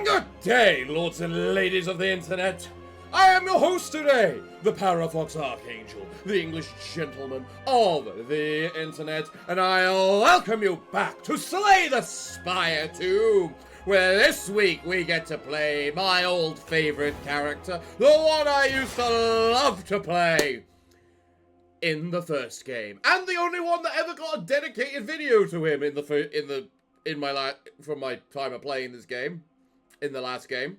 Good day, lords and ladies of the internet. I am your host today, the Parafox Archangel, the English gentleman of the internet, and I welcome you back to Slay the Spire 2, where this week we get to play my old favorite character, the one I used to love to play in the first game, and the only one that ever got a dedicated video to him from my time of playing this game, in the last game.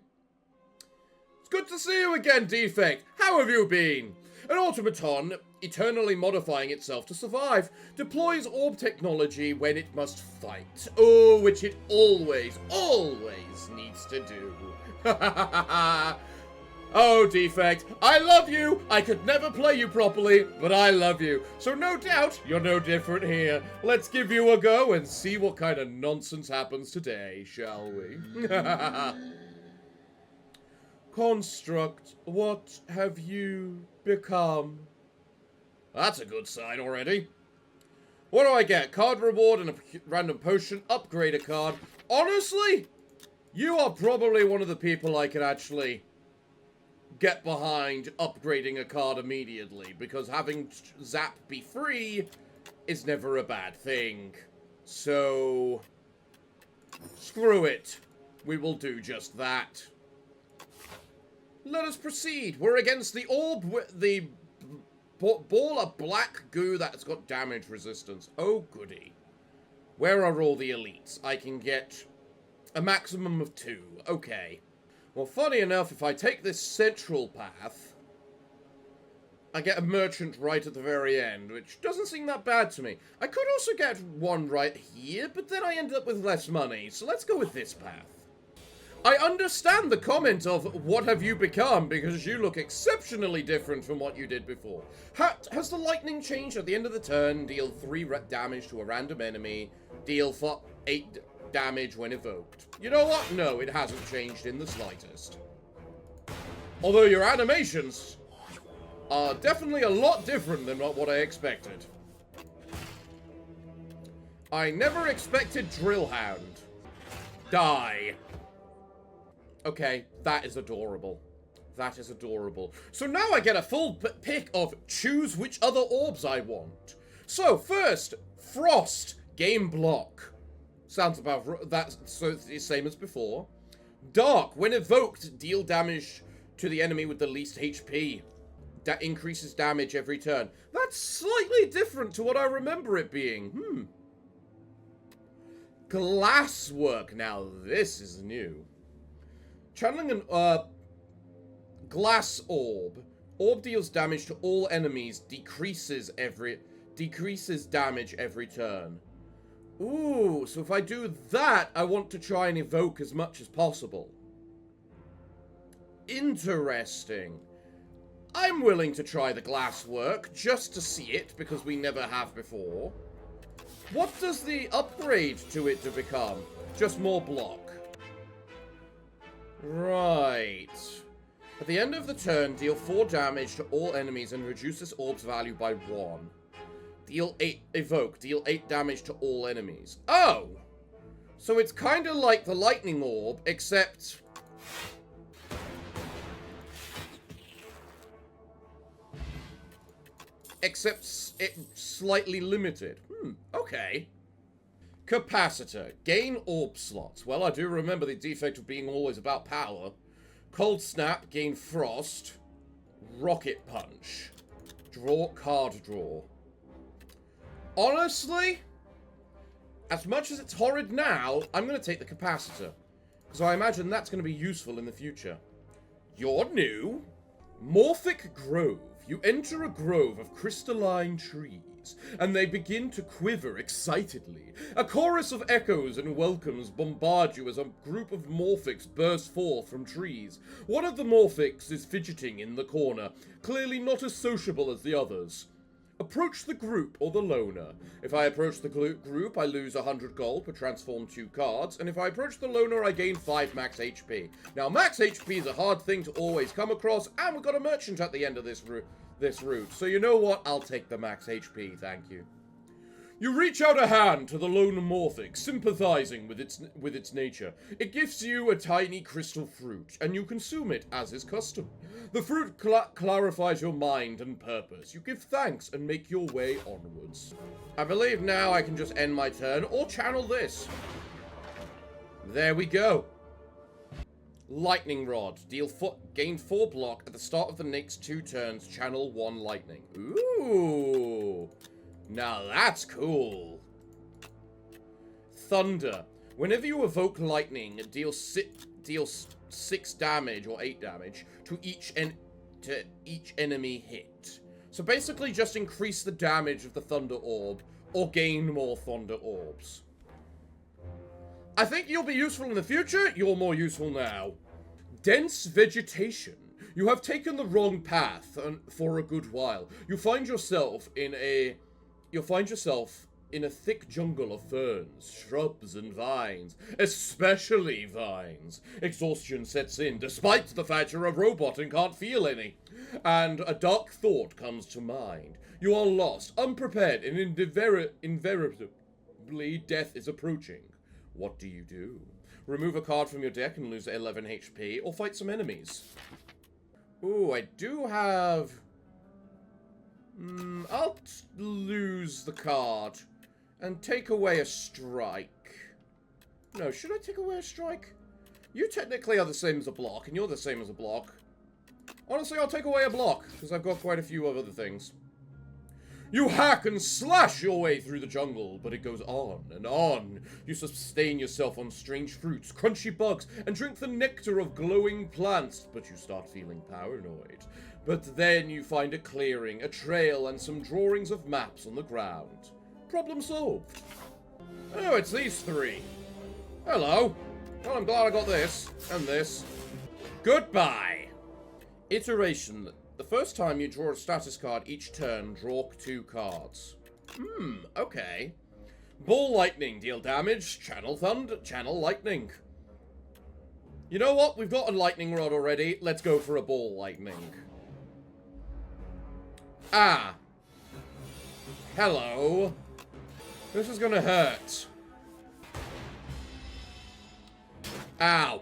It's good to see you again, Defect. How have you been? An automaton, eternally modifying itself to survive, deploys orb technology when it must fight. Oh, which it always needs to do. Oh, Defect, I love you! I could never play you properly, but I love you. So no doubt, you're no different here. Let's give you a go and see what kind of nonsense happens today, shall we? Construct, what have you become? That's a good sign already. What do I get? Card reward and a random potion. Upgrade a card. Honestly, you are probably one of the people I could actually get behind upgrading a card immediately, because having Zap be free is never a bad thing. So, screw it. We will do just that. Let us proceed. We're against the orb with the ball of black goo that's got damage resistance. Oh, goody. Where are all the elites? I can get a maximum of 2. Okay. Well, funny enough, if I take this central path, I get a merchant right at the very end, which doesn't seem that bad to me. I could also get one right here, but then I end up with less money, so let's go with this path. I understand the comment of, what have you become, because you look exceptionally different from what you did before. Has the lightning changed? At the end of the turn, deal 3 damage to a random enemy, deal 8 damage when evoked. You know what? No, it hasn't changed in the slightest. Although your animations are definitely a lot different than what I expected. I never expected Drillhound. Die. Okay, that is adorable. That is adorable. So now I get a full pick of choose which other orbs I want. So first, Frost, game block. Sounds about that, so it's the same as before. Dark, when evoked, deal damage to the enemy with the least HP. That increases damage every turn. That's slightly different to what I remember it being. Glasswork, now this is new. Channeling an glass orb. Orb deals damage to all enemies, decreases damage every turn. Ooh, so if I do that, I want to try and evoke as much as possible. Interesting. I'm willing to try the glasswork, just to see it, because we never have before. What does the upgrade to it to become? Just more block. Right. At the end of the turn, deal 4 damage to all enemies and reduce this orb's value by 1. Deal 8, evoke, deal 8 damage to all enemies. Oh! So it's kind of like the lightning orb, except it's slightly limited. Okay. Capacitor. Gain orb slots. Well, I do remember the defect of being always about power. Cold Snap. Gain Frost. Rocket Punch. Draw. Card draw. Honestly, as much as it's horrid now, I'm going to take the capacitor. Because I imagine that's going to be useful in the future. You're new. Morphic Grove. You enter a grove of crystalline trees, and they begin to quiver excitedly. A chorus of echoes and welcomes bombard you as a group of morphics burst forth from trees. One of the morphics is fidgeting in the corner, clearly not as sociable as the others. Approach the group or the loner. If I approach the group, I lose 100 gold per transform 2 cards, and if I approach the loner, I gain 5 max HP. Now, max HP is a hard thing to always come across, and we've got a merchant at the end of this route. So you know what? I'll take the max HP, thank you. You reach out a hand to the lone morphic, sympathizing with its nature. It gives you a tiny crystal fruit, and you consume it as is custom. The fruit clarifies your mind and purpose. You give thanks and make your way onwards. I believe now I can just end my turn or channel this. There we go. Lightning Rod. Gain 4 block at the start of the next 2 turns. Channel 1 lightning. Ooh. Now that's cool. Thunder. Whenever you evoke lightning, it deals 6 damage or 8 damage to each enemy hit. So basically just increase the damage of the Thunder Orb or gain more Thunder Orbs. I think you'll be useful in the future. You're more useful now. Dense vegetation. You have taken the wrong path for a good while. You find yourself in a thick jungle of ferns, shrubs, and vines. Especially vines. Exhaustion sets in, despite the fact you're a robot and can't feel any. And a dark thought comes to mind. You are lost, unprepared, and invariably death is approaching. What do you do? Remove a card from your deck and lose 11 HP, or fight some enemies. Ooh, I do have... I'll lose the card and take away a strike. No, should I take away a strike? You technically are the same as a block, and you're the same as a block. Honestly, I'll take away a block, because I've got quite a few other things. You hack and slash your way through the jungle, but it goes on and on. You sustain yourself on strange fruits, crunchy bugs, and drink the nectar of glowing plants, but you start feeling paranoid. But then you find a clearing, a trail, and some drawings of maps on the ground. Problem solved. Oh, it's these 3. Hello. Well, I'm glad I got this, and this. Goodbye. Iteration. The first time you draw a status card each turn, draw 2 cards. Okay. Ball Lightning. Deal damage. Channel Thunder. Channel Lightning. You know what? We've got a Lightning Rod already. Let's go for a Ball Lightning. Ah. Hello. This is gonna hurt. Ow.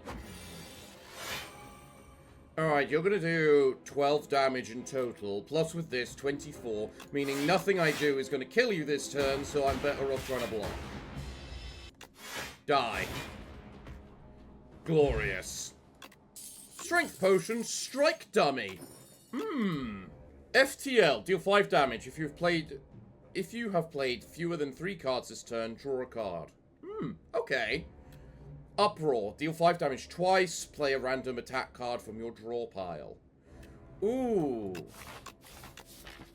Alright, you're gonna do 12 damage in total, plus with this, 24, meaning nothing I do is gonna kill you this turn, so I'm better off trying to block. Die. Glorious. Strength Potion, Strike Dummy. FTL, deal 5 damage. If you have played fewer than 3 cards this turn, draw a card. Okay. Uproar. Deal 5 damage twice. Play a random attack card from your draw pile. Ooh.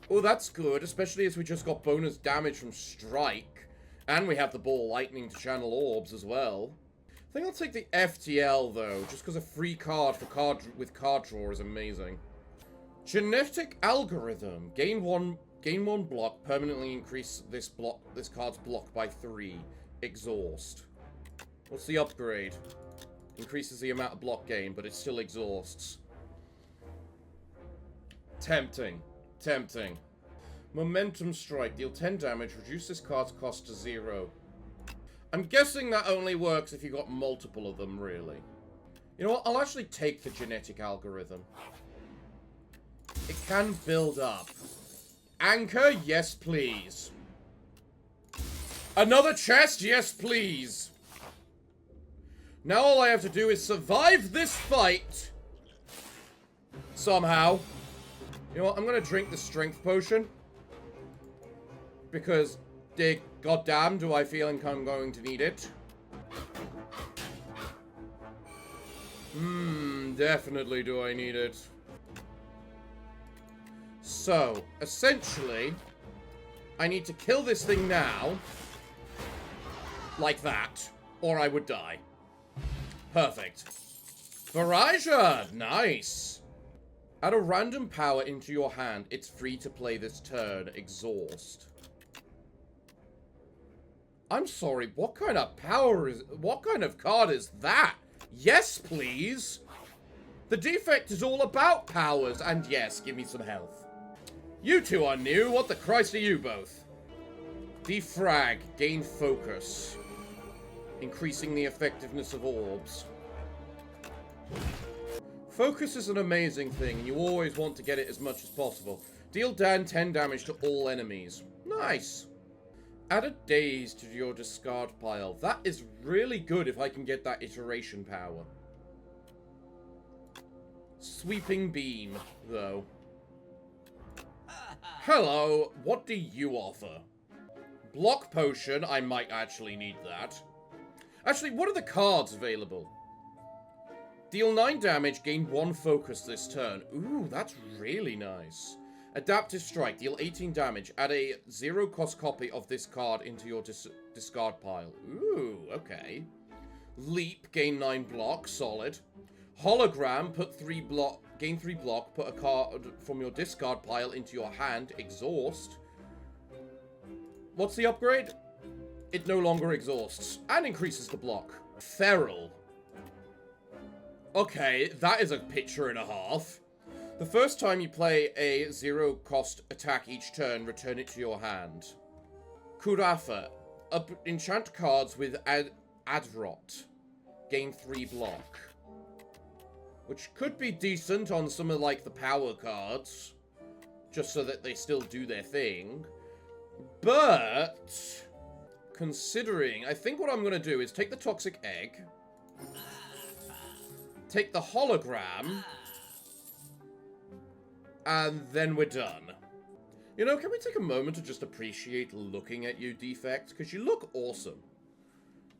Oh, that's good, especially as we just got bonus damage from Strike. And we have the Ball Lightning to channel orbs as well. I think I'll take the FTL, though, just because a free card for with card draw is amazing. Genetic Algorithm. Gain one block. Permanently increase this card's block by 3. Exhaust. What's the upgrade? Increases the amount of block gain, but it still exhausts. Tempting. Tempting. Momentum Strike. Deal 10 damage. Reduce this card's cost to 0. I'm guessing that only works if you got multiple of them, really. You know what? I'll actually take the Genetic Algorithm. It can build up. Anchor? Yes, please. Another chest? Yes, please. Now all I have to do is survive this fight. Somehow. You know what? I'm going to drink the Strength Potion. Because, goddamn, do I feel like I'm going to need it. Definitely do I need it. So, essentially, I need to kill this thing now. Like that. Or I would die. Perfect. Viraja! Nice! Add a random power into your hand. It's free to play this turn. Exhaust. I'm sorry, what kind of what kind of card is that? Yes, please! The Defect is all about powers, and yes, give me some health. You two are new, what the Christ are you both? Defrag. Gain focus. Increasing the effectiveness of orbs. Focus is an amazing thing, and you always want to get it as much as possible. Deal down 10 damage to all enemies. Nice. Add a daze to your discard pile. That is really good if I can get that iteration power. Sweeping beam, though. Hello, what do you offer? Block potion, I might actually need that. Actually, what are the cards available? Deal 9 damage, gain 1 focus this turn. Ooh, that's really nice. Adaptive Strike, deal 18 damage. Add a 0-cost copy of this card into your discard pile. Ooh, okay. Leap, gain 9 block, solid. Hologram, gain 3 block, put a card from your discard pile into your hand. Exhaust. What's the upgrade? It no longer exhausts, and increases the block. Feral. Okay, that is a picture and a half. The first time you play a 0-cost attack each turn, return it to your hand. Kurafa. Enchant cards with Adrot. Gain 3 block. Which could be decent on some of, like, the power cards. Just so that they still do their thing. But... considering, I think what I'm going to do is take the Toxic Egg. Take the Hologram. And then we're done. You know, can we take a moment to just appreciate looking at you, Defect? Because you look awesome.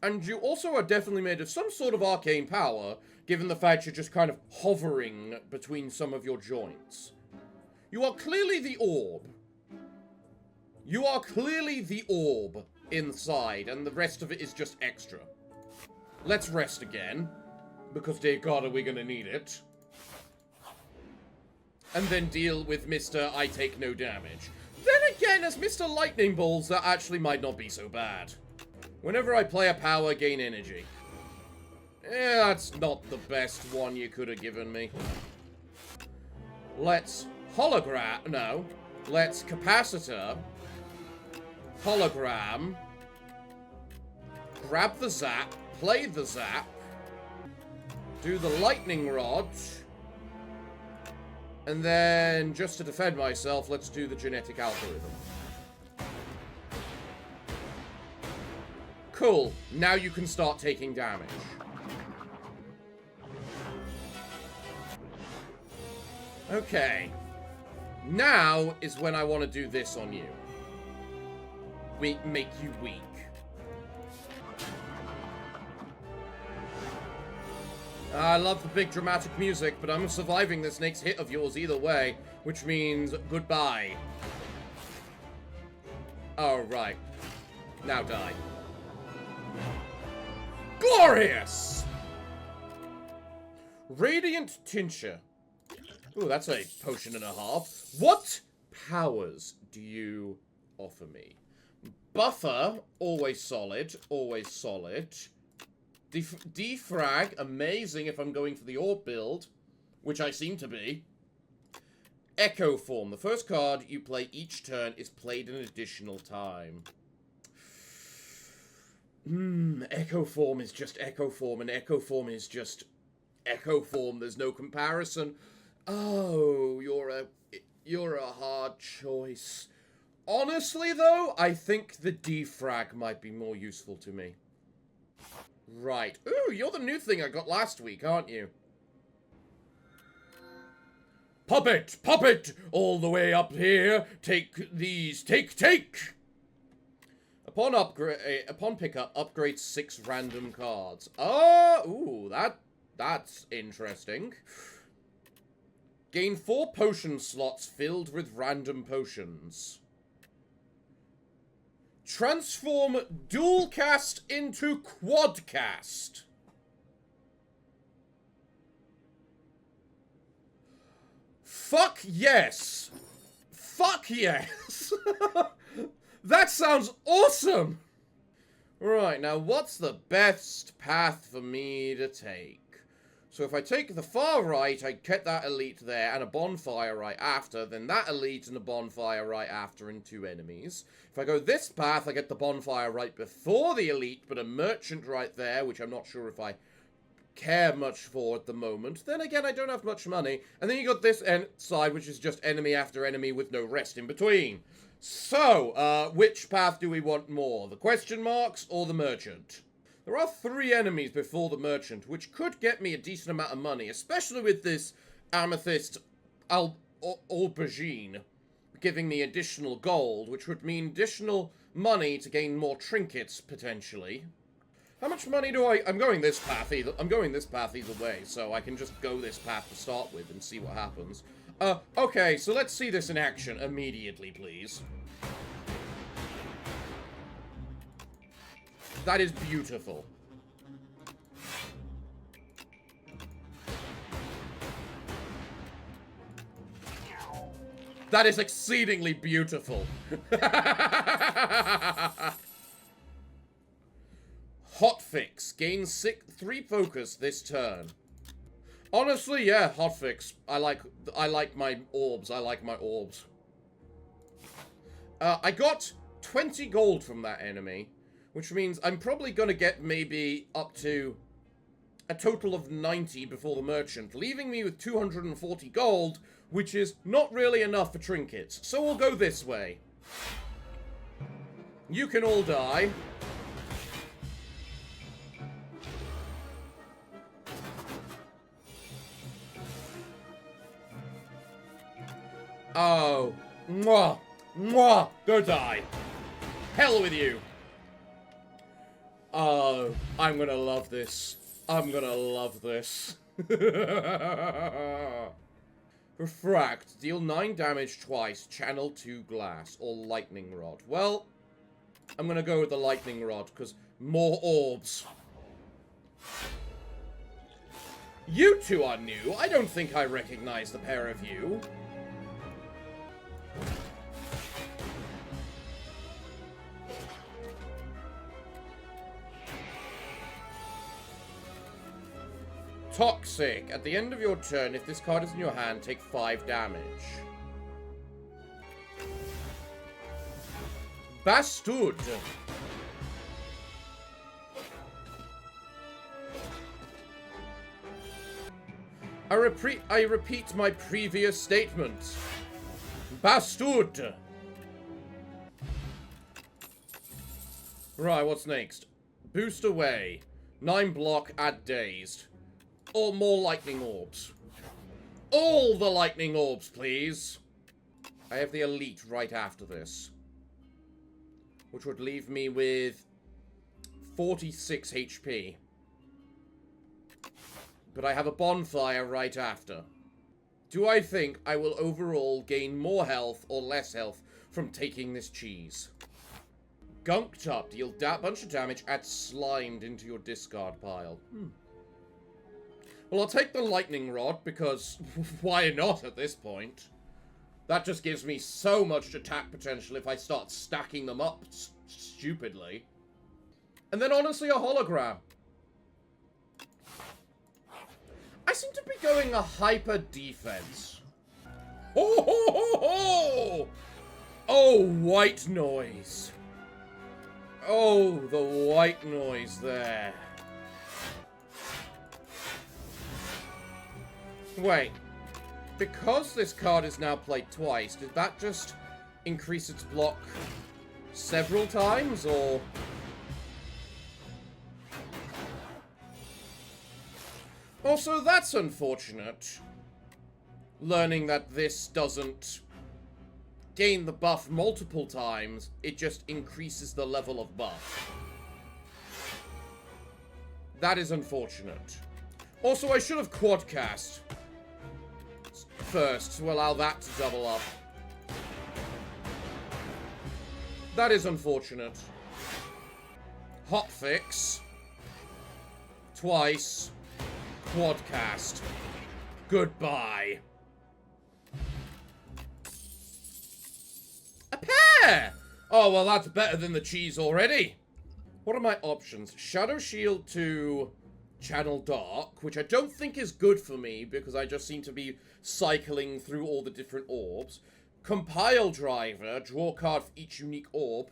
And you also are definitely made of some sort of arcane power, given the fact you're just kind of hovering between some of your joints. You are clearly the orb. You are clearly the orb inside, and the rest of it is just extra. Let's rest again, because dear God, are we gonna need it. And then deal with Mr. I take no damage. Then again, as Mr. Lightning Balls, that actually might not be so bad. Whenever I play a power, gain energy. That's not the best one you could have given me. Let's hologram... no. Let's capacitor. Hologram. Grab the zap. Play the zap. Do the lightning rod. And then, just to defend myself, let's do the genetic algorithm. Cool. Now you can start taking damage. Okay. Now is when I want to do this on you. Make you weak. I love the big dramatic music, but I'm surviving this next hit of yours either way, which means goodbye. Oh, right. Now die. Glorious! Radiant Tincture. Ooh, that's a potion and a half. What powers do you offer me? Buffer, always solid, always solid. Defrag, amazing if I'm going for the orb build, which I seem to be. Echo Form, the first card you play each turn is played an additional time. Echo Form is just Echo Form, and Echo Form is just Echo Form. There's no comparison. Oh, you're a hard choice. Honestly, though, I think the defrag might be more useful to me. Right. Ooh, you're the new thing I got last week, aren't you? Puppet! Puppet! All the way up here. Take these. Take! Upon pickup, upgrade 6 random cards. Oh, ooh, that's interesting. Gain 4 potion slots filled with random potions. Transform dual cast into quad cast. Fuck yes. Fuck yes. That sounds awesome. Right, now what's the best path for me to take? So if I take the far right, I get that elite there, and a bonfire right after, then that elite and a bonfire right after, and 2 enemies. If I go this path, I get the bonfire right before the elite, but a merchant right there, which I'm not sure if I care much for at the moment. Then again, I don't have much money. And then you got this side, which is just enemy after enemy with no rest in between. So, which path do we want more? The question marks or the merchant? There are 3 enemies before the merchant, which could get me a decent amount of money, especially with this amethyst aubergine giving me additional gold, which would mean additional money to gain more trinkets, potentially. How much money do I'm going this path either. I'm going this path either way, so I can just go this path to start with and see what happens. Okay, so let's see this in action immediately, please. That is beautiful. That is exceedingly beautiful. Hotfix. Gains 3 focus this turn. Honestly, yeah, hotfix. I like my orbs. I like my orbs. I got 20 gold from that enemy, which means I'm probably gonna get maybe up to a total of 90 before the merchant, leaving me with 240 gold, which is not really enough for trinkets. So we'll go this way. You can all die. Oh. Mwah. Mwah. Go die. Hell with you. Oh, I'm gonna love this. I'm gonna love this. Refract. Deal 9 damage twice. Channel 2 glass. Or lightning rod. Well, I'm gonna go with the lightning rod, because more orbs. You two are new. I don't think I recognize the pair of you. Toxic. At the end of your turn, if this card is in your hand, take 5 damage. Bastud. I repeat my previous statement. Bastud. Right, what's next? Boost away. 9 block, add dazed. Or more lightning orbs. All the lightning orbs, please. I have the elite right after this, which would leave me with 46 HP. But I have a bonfire right after. Do I think I will overall gain more health or less health from taking this cheese? Gunked up. Deal a bunch of damage. Add slimed into your discard pile. Well, I'll take the lightning rod, because why not at this point? That just gives me so much attack potential if I start stacking them up stupidly. And then honestly, a hologram. I seem to be going a hyper defense. Ho ho ho ho! Oh, white noise. Oh, the white noise there. Wait, because this card is now played twice, did that just increase its block several times, or? Also, that's unfortunate. Learning that this doesn't gain the buff multiple times, it just increases the level of buff. That is unfortunate. Also, I should have quadcast first to allow that to double up. That is unfortunate. Hotfix. Twice. Quadcast. Goodbye. A pair! Oh, well, that's better than the cheese already. What are my options? Shadow Shield to Channel Dark, which I don't think is good for me because I just seem to be cycling through all the different orbs. Compile Driver, draw a card for each unique orb.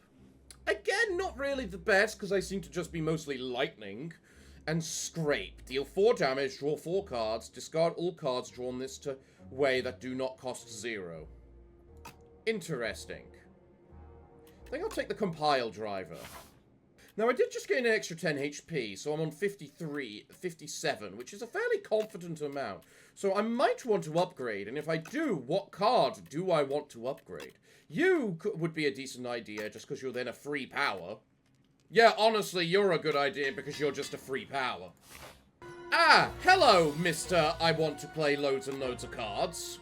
Again, not really the best because I seem to just be mostly lightning. And Scrape, deal 4 damage, draw 4 cards, discard all cards drawn this way that do not cost 0. Interesting. I think I'll take the Compile Driver. Now, I did just gain an extra 10 HP, so I'm on 57, which is a fairly confident amount. So I might want to upgrade, and if I do, what card do I want to upgrade? You would be a decent idea, just because you're then a free power. Yeah, honestly, you're a good idea, because you're just a free power. Ah, hello, Mr. I want to play loads and loads of cards.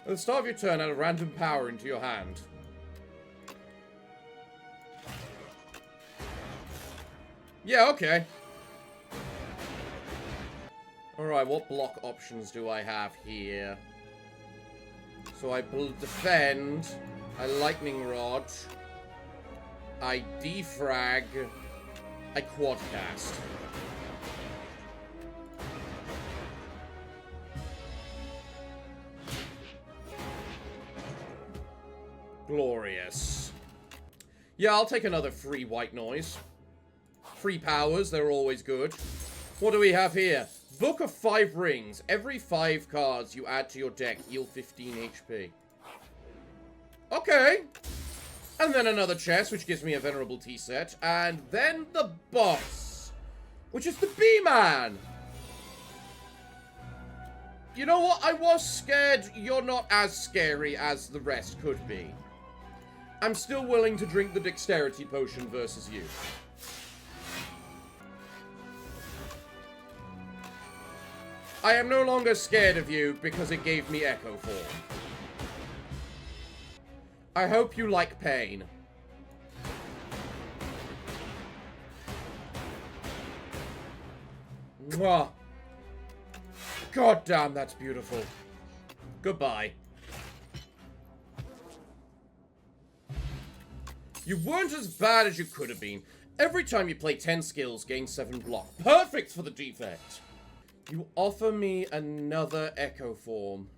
At the start of your turn, add a random power into your hand. Yeah, okay. Alright, what block options do I have here? So I defend, I lightning rod, I defrag, I quadcast. Glorious. Yeah, I'll take another free white noise. Free powers, they're always good. What do we have here? Book of 5 rings. Every 5 cards you add to your deck heal 15 HP. Okay. And then another chest, which gives me a Venerable Tea set. And then the boss, which is the B-Man. You know what? I was scared you're not as scary as the rest could be. I'm still willing to drink the Dexterity Potion versus you. I am no longer scared of you because it gave me Echo Form. I hope you like pain. Mwah. God damn, that's beautiful. Goodbye. You weren't as bad as you could have been. Every time you play 10 skills, gain 7 block. Perfect for the defect. You offer me another Echo Form.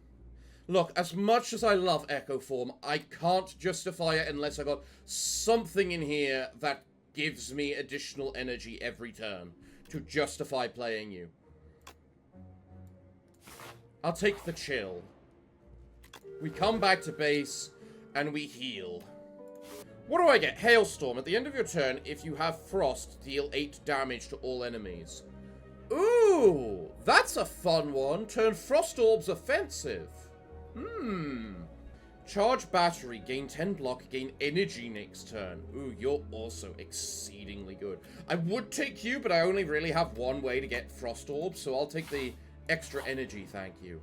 Look, as much as I love Echo Form, I can't justify it unless I got something in here that gives me additional energy every turn to justify playing you. I'll take the chill. We come back to base, and we heal. What do I get? Hailstorm. At the end of your turn, if you have Frost, deal 8 damage to all enemies. Ooh, that's a fun one. Turn Frost Orbs offensive. Charge Battery. Gain 10 block. Gain energy next turn. Ooh, you're also exceedingly good. I would take you, but I only really have one way to get Frost Orbs, so I'll take the extra energy, thank you.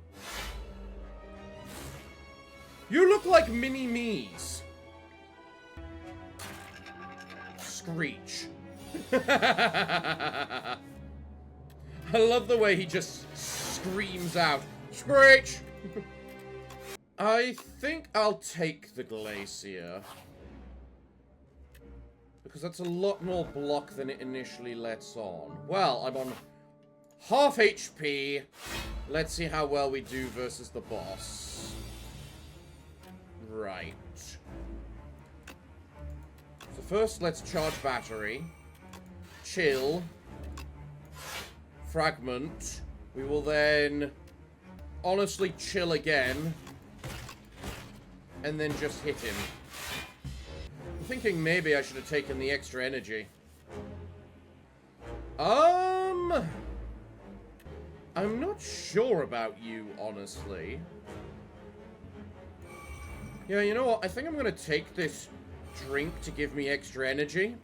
You look like mini-me's. Screech. I love the way he just screams out, Screech! I think I'll take the Glacier. Because that's a lot more block than it initially lets on. Well, I'm on half HP. Let's see how well we do versus the boss. Right. So first, let's charge Battery. Chill. Fragment. We will then honestly chill again. And then just hit him. I'm thinking maybe I should have taken the extra energy. I'm not sure about you, honestly. Yeah, you know what? I think I'm gonna take this drink to give me extra energy.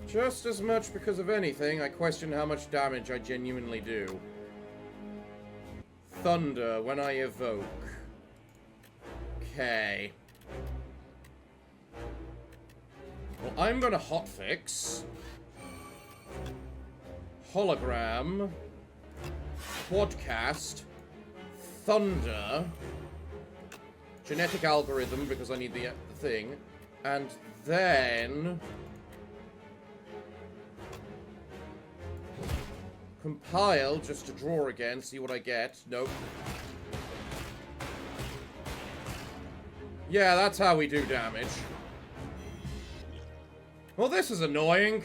Just as much because of anything, I question how much damage I genuinely do. Thunder when I evoke. Okay. Well, I'm gonna hotfix. Hologram. Quadcast. Thunder. Genetic algorithm, because I need the thing. And then... compile, just to draw again, see what I get. Nope. Yeah, that's how we do damage. Well, this is annoying.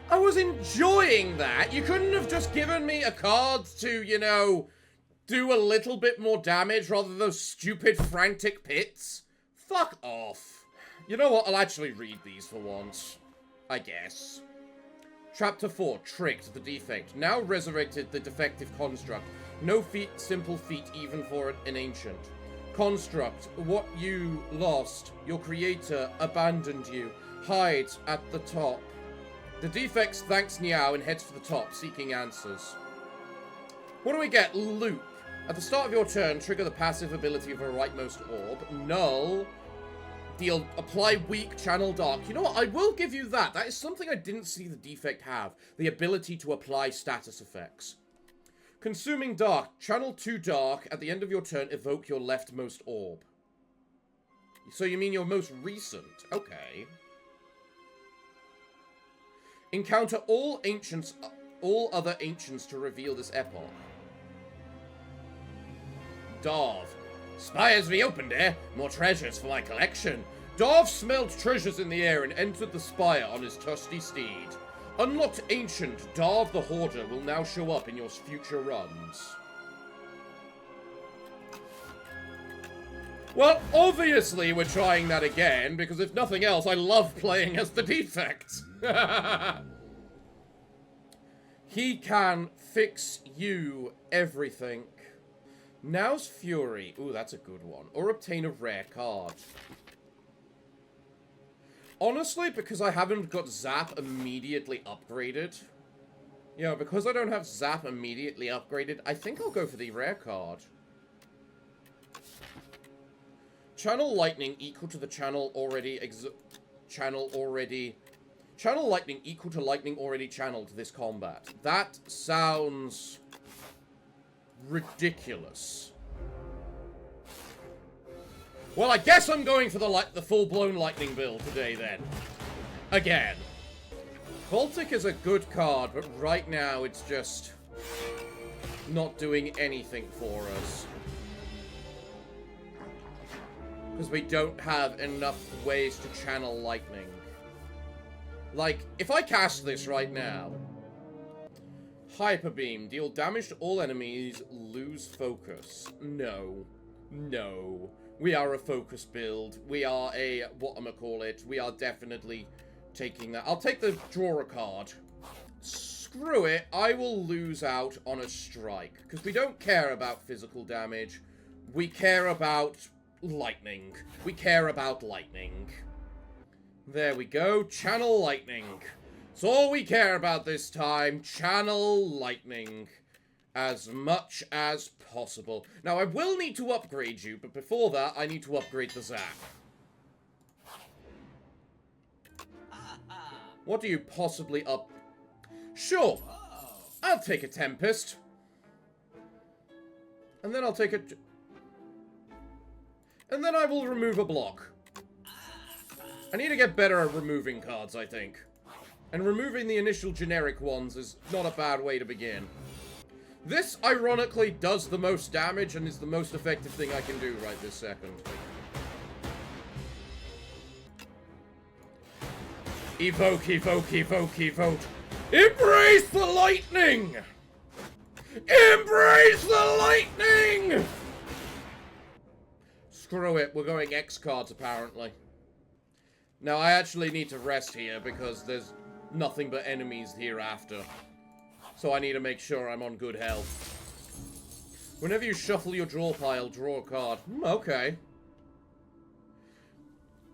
I was enjoying that. You couldn't have just given me a card to, you know, do a little bit more damage rather than those stupid frantic pits? Fuck off. You know what? I'll actually read these for once. I guess. Chapter 4, Tricked, the Defect. Now resurrected the defective construct. No feat, simple feat even for an ancient. Construct, what you lost, your creator abandoned you. Hides at the top. The Defect thanks Niao and heads for the top, seeking answers. What do we get? Loop. At the start of your turn, trigger the passive ability of a rightmost orb. Null. Deal. Apply weak, channel dark. You know what? I will give you that. That is something I didn't see the Defect have. The ability to apply status effects. Consuming dark. Channel 2 dark. At the end of your turn, evoke your leftmost orb. So you mean your most recent? Okay. Encounter all other ancients to reveal this epoch. Darv. Spires reopened, eh? More treasures for my collection. Darv smelled treasures in the air and entered the spire on his trusty steed. Unlocked ancient, Darv the Hoarder will now show up in your future runs. Well, obviously we're trying that again, because if nothing else, I love playing as the Defect. He can fix you everything. Now's Fury. Ooh, that's a good one. Or obtain a rare card. Honestly, because I haven't got Zap immediately upgraded. You know, because I don't have Zap immediately upgraded, I think I'll go for the rare card. Channel Lightning equal to the channel lightning equal to lightning already channeled this combat. That sounds ridiculous. Well, I guess I'm going for the full-blown lightning build today, then. Again. Baltic is a good card, but right now it's just not doing anything for us. Because we don't have enough ways to channel lightning. Like, if I cast this right now... Hyper Beam. Deal damage to all enemies. Lose focus. No. No. We are a focus build. We are a... whatchamacallit. We are definitely taking that. I'll take the draw a card. Screw it. I will lose out on a strike. Because we don't care about physical damage. We care about lightning. We care about lightning. There we go. Channel lightning. It's all we care about this time. Channel lightning. As much as possible. Now, I will need to upgrade you, but before that, I need to upgrade the Zap. What do you possibly up... Sure. I'll take a Tempest. And then I'll take a... And then I will remove a block. I need to get better at removing cards, I think. And removing the initial generic ones is not a bad way to begin. This, ironically, does the most damage and is the most effective thing I can do right this second. Evoke, evoke, evoke, evoke. Embrace the lightning! Embrace the lightning! Screw it, we're going X cards, apparently. Now, I actually need to rest here because there's nothing but enemies hereafter. So I need to make sure I'm on good health. Whenever you shuffle your draw pile, draw a card. Okay.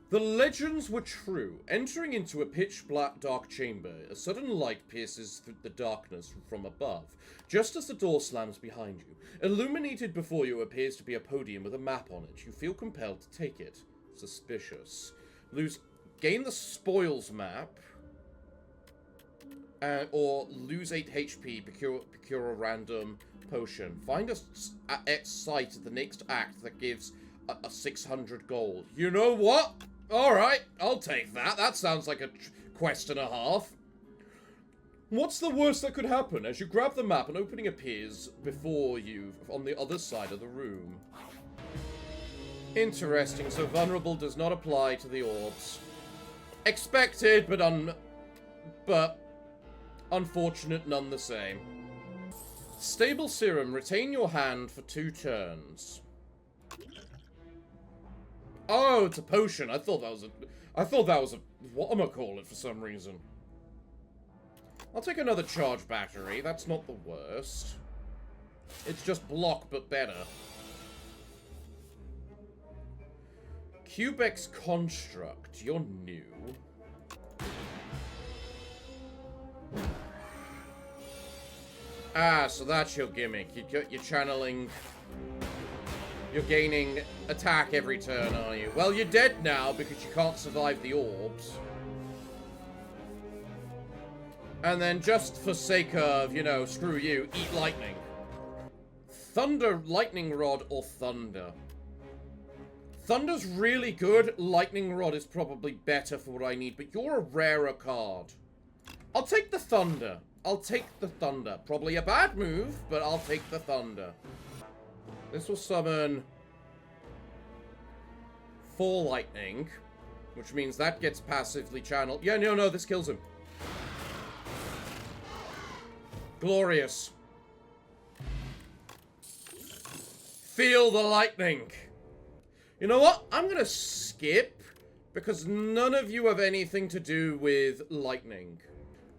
The legends were true. Entering into a pitch-black dark chamber, a sudden light pierces through the darkness from above, just as the door slams behind you. Illuminated before you appears to be a podium with a map on it. You feel compelled to take it. Suspicious. Gain the spoils map. or lose 8 HP, procure a random potion. Find a site at the next act that gives a 600 gold. You know what? Alright, I'll take that. That sounds like a quest and a half. What's the worst that could happen? As you grab the map, an opening appears before you on the other side of the room. Interesting, so vulnerable does not apply to the orbs. Expected, but unfortunate none the same. Stable serum, retain your hand for 2 turns. Oh, it's a potion. I thought that was a whatchamacallit for some reason. I'll take another charge battery. That's not the worst. It's just block, but better. Cubex Construct. You're new. Ah, so that's your gimmick. You're channeling... You're gaining attack every turn, are you? Well, you're dead now because you can't survive the orbs. And then just for sake of, you know, screw you, eat lightning. Thunder, lightning rod, or thunder. Thunder's really good. Lightning rod is probably better for what I need, but you're a rarer card. I'll take the thunder. I'll take the thunder. Probably a bad move, but I'll take the thunder. This will summon 4 lightning, which means that gets passively channeled. Yeah, no, this kills him. Glorious. Feel the lightning. You know what? I'm gonna skip, because none of you have anything to do with lightning.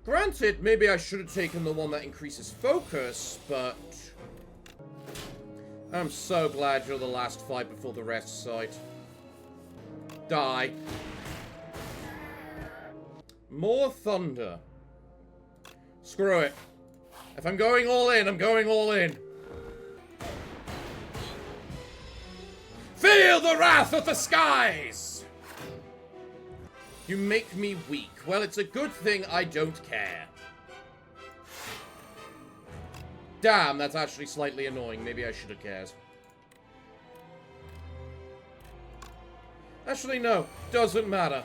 Granted, maybe I should have taken the one that increases focus, but... I'm so glad you're the last fight before the rest sight. Die. More thunder. Screw it. If I'm going all in, I'm going all in. Feel the wrath of the skies! You make me weak. Well, it's a good thing I don't care. Damn, that's actually slightly annoying. Maybe I should have cared. Actually, no. Doesn't matter.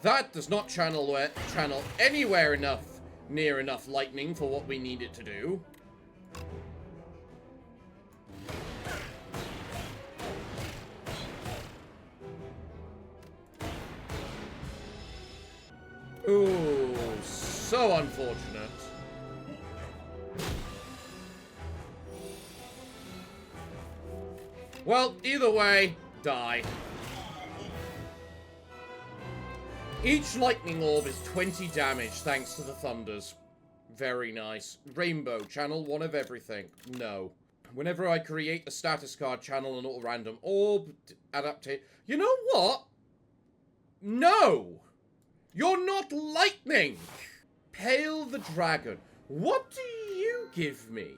That does not channel anywhere near enough lightning for what we need it to do. Ooh, so unfortunate. Well, either way, die. Each lightning orb is 20 damage thanks to the thunders. Very nice. Rainbow, channel one of everything. No. Whenever I create a status card, channel an auto-random orb, adaptate. You know what? No! You're not lightning! Pale the Dragon. What do you give me?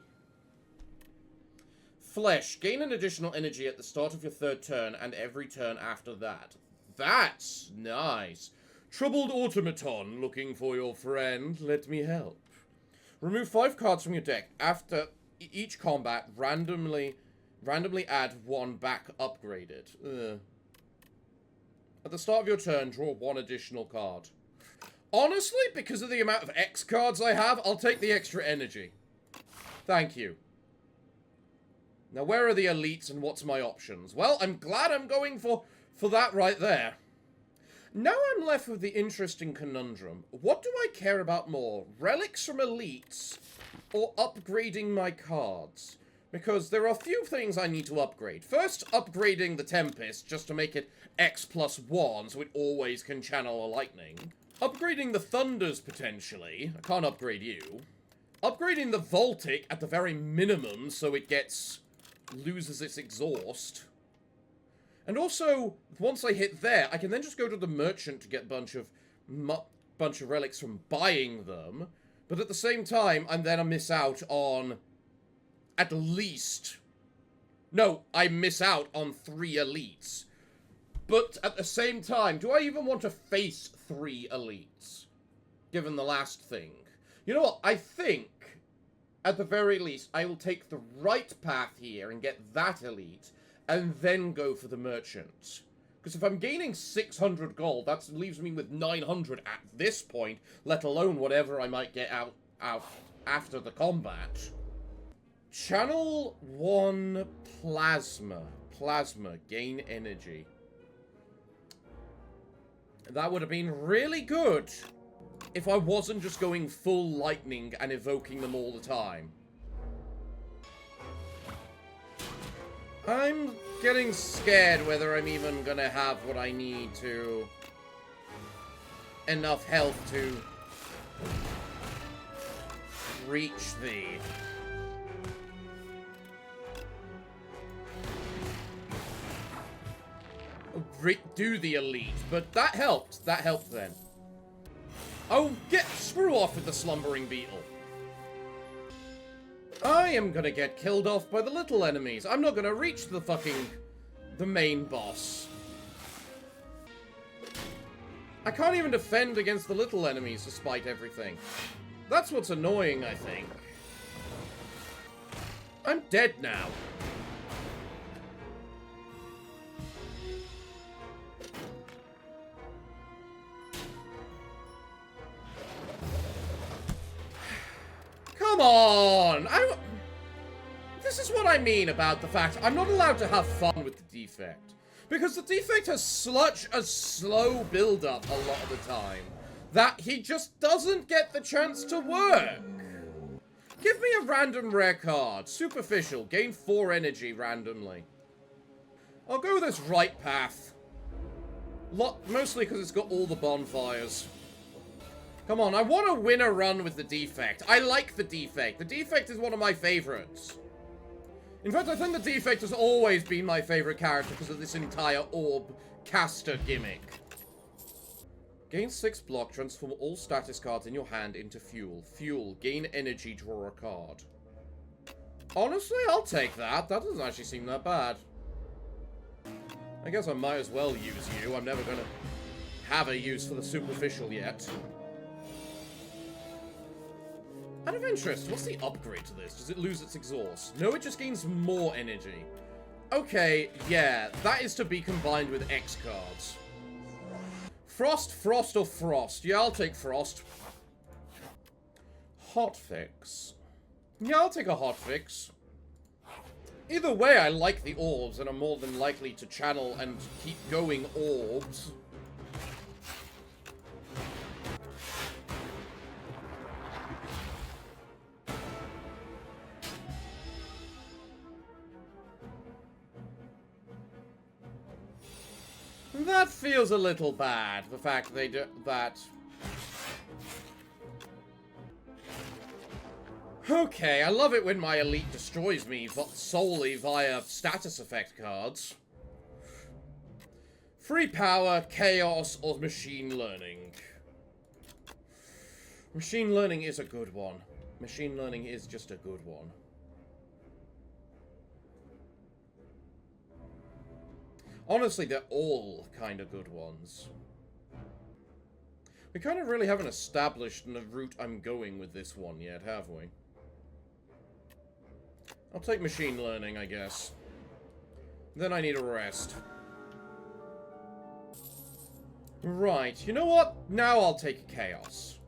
Flesh. Gain an additional energy at the start of your 3rd turn and every turn after that. That's nice. Troubled Automaton. Looking for your friend. Let me help. Remove 5 cards from your deck. After each combat, randomly add 1 back upgraded. Ugh. At the start of your turn, draw 1 additional card. Honestly, because of the amount of X cards I have, I'll take the extra energy. Thank you. Now, where are the elites and what's my options? Well, I'm glad I'm going for that right there. Now I'm left with the interesting conundrum. What do I care about more? Relics from elites or upgrading my cards? Because there are a few things I need to upgrade. First, upgrading the Tempest, just to make it X+1, so it always can channel a lightning. Upgrading the Thunders, potentially. I can't upgrade you. Upgrading the Voltic, at the very minimum, so it loses its exhaust. And also, once I hit there, I can then just go to the merchant to get a bunch of relics from buying them. But at the same time, I miss out on... at least... No, I miss out on 3 elites. But at the same time, do I even want to face 3 elites? Given the last thing. You know what? I think, at the very least, I will take the right path here and get that elite, and then go for the merchant. Because if I'm gaining 600 gold, that leaves me with 900 at this point, let alone whatever I might get out after the combat. Channel 1 Plasma. Plasma. Gain energy. That would have been really good if I wasn't just going full lightning and evoking them all the time. I'm getting scared whether I'm even gonna have what I need to... enough health to... reach thee. Do the elite, but that helped. That helped then. Oh, screw off with the slumbering beetle. I am gonna get killed off by the little enemies. I'm not gonna reach the main boss. I can't even defend against the little enemies despite everything. That's what's annoying, I think. I'm dead now. Come on! This is what I mean about the fact I'm not allowed to have fun with the Defect. Because the Defect has such a slow build-up a lot of the time that he just doesn't get the chance to work. Give me a random rare card. Superficial. Gain 4 energy randomly. I'll go this right path. Mostly because it's got all the bonfires. Come on, I want to win a run with the Defect. I like the Defect. The Defect is one of my favorites. In fact, I think the Defect has always been my favorite character because of this entire orb caster gimmick. Gain 6 block, transform all status cards in your hand into fuel. Fuel, gain energy, draw a card. Honestly, I'll take that. That doesn't actually seem that bad. I guess I might as well use you. I'm never going to have a use for the superficial yet. Out of interest, what's the upgrade to this? Does it lose its exhaust? No, it just gains more energy. Okay, yeah, that is to be combined with X cards. Frost, Frost, or Frost? Yeah, I'll take Frost. Hotfix. Yeah, I'll take a Hotfix. Either way, I like the orbs, and I'm more than likely to channel and keep going orbs. That feels a little bad, the fact they do that. Okay, I love it when my elite destroys me, but solely via status effect cards. Free power, chaos, or machine learning. Machine learning is a good one. Machine learning is just a good one. Honestly, they're all kind of good ones. We kind of really haven't established the route I'm going with this one yet, have we? I'll take machine learning, I guess. Then I need a rest. Right, you know what? Now I'll take chaos.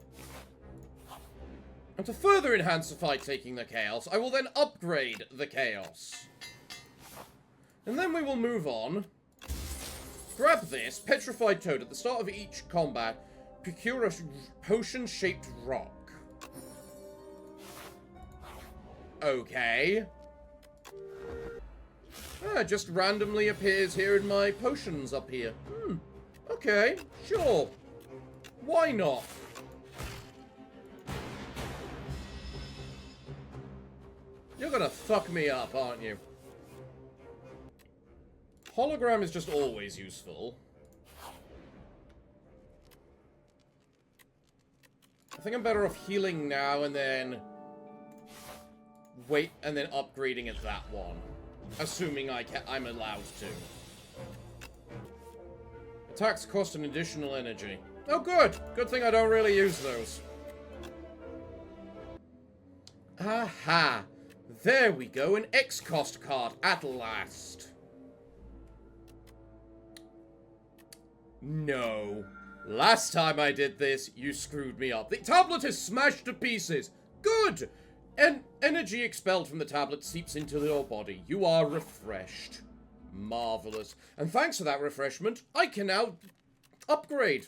And to further enhance the fight taking the chaos, I will then upgrade the chaos. And then we will move on. Grab this, Petrified Toad. At the start of each combat, procure a potion-shaped rock. Okay. Just randomly appears here in my potions up here. Okay, sure. Why not? You're gonna fuck me up, aren't you? Hologram is just always useful. I think I'm better off healing now and then... wait, and then upgrading at that one. Assuming I'm allowed to. Attacks cost an additional energy. Oh, good. Good thing I don't really use those. Aha. There we go. An X-Cost card at last. No. Last time I did this, you screwed me up. The tablet is smashed to pieces. Good. And energy expelled from the tablet seeps into your body. You are refreshed. Marvelous. And thanks to that refreshment, I can now upgrade.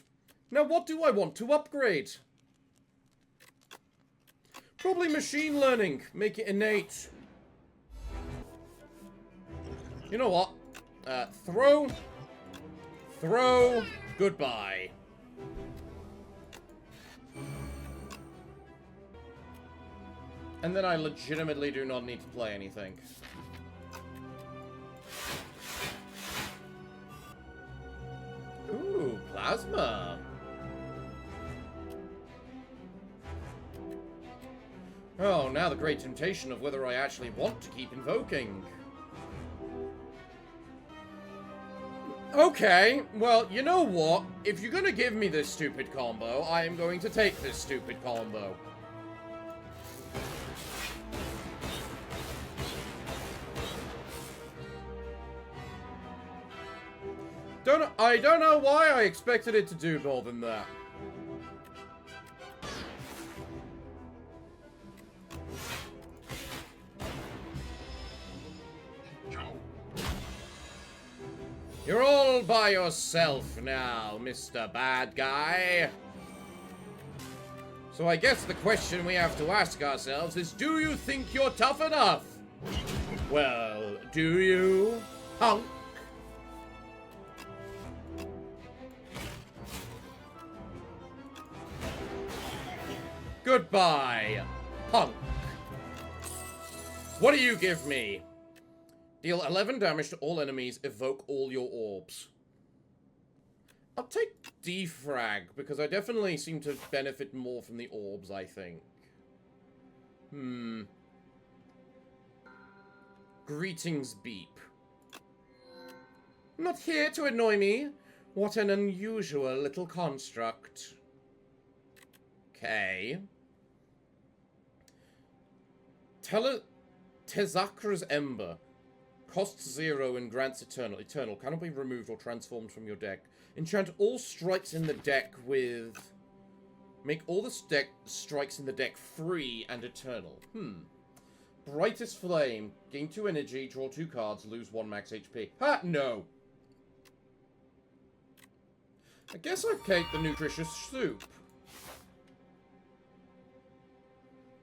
Now, what do I want to upgrade? Probably machine learning. Make it innate. You know what? Throw. Goodbye. And then I legitimately do not need to play anything. Ooh, plasma. Oh, now the great temptation of whether I actually want to keep invoking. Okay, well, you know what? If you're gonna give me this stupid combo, I am going to take this stupid combo. I don't know why I expected it to do more than that. You're all by yourself now, Mr. Bad Guy. So I guess the question we have to ask ourselves is, do you think you're tough enough? Well, do you, punk? Goodbye, punk. What do you give me? Deal 11 damage to all enemies, evoke all your orbs. I'll take defrag, because I definitely seem to benefit more from the orbs, I think. Greetings, Beep. Not here to annoy me. What an unusual little construct. Okay. Tezakra's Ember. Costs 0 and grants eternal. Eternal cannot be removed or transformed from your deck. Enchant all strikes in the deck with... Make all the strikes in the deck free and eternal. Brightest Flame. Gain 2 energy, draw 2 cards, lose 1 max HP. Ha! No! I guess I'd take the Nutritious Soup.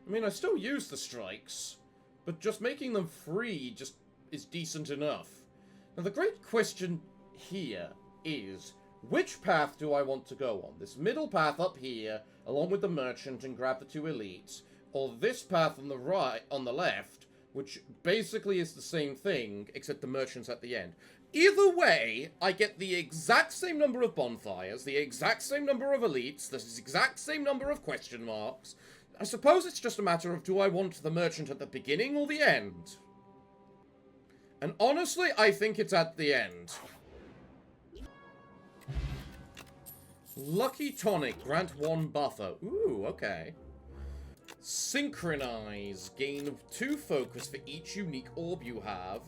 I mean, I still use the strikes, but just making them free just is decent enough. Now, the great question here is, which path do I want to go on? This middle path up here, along with the merchant, and grab the 2 elites, or this path on the right, on the left, which basically is the same thing, except the merchant's at the end. Either way, I get the exact same number of bonfires, the exact same number of elites, the exact same number of question marks. I suppose it's just a matter of, do I want the merchant at the beginning or the end? And honestly, I think it's at the end. Lucky Tonic, grant 1 buffer. Ooh, okay. Synchronize, gain 2 focus for each unique orb you have.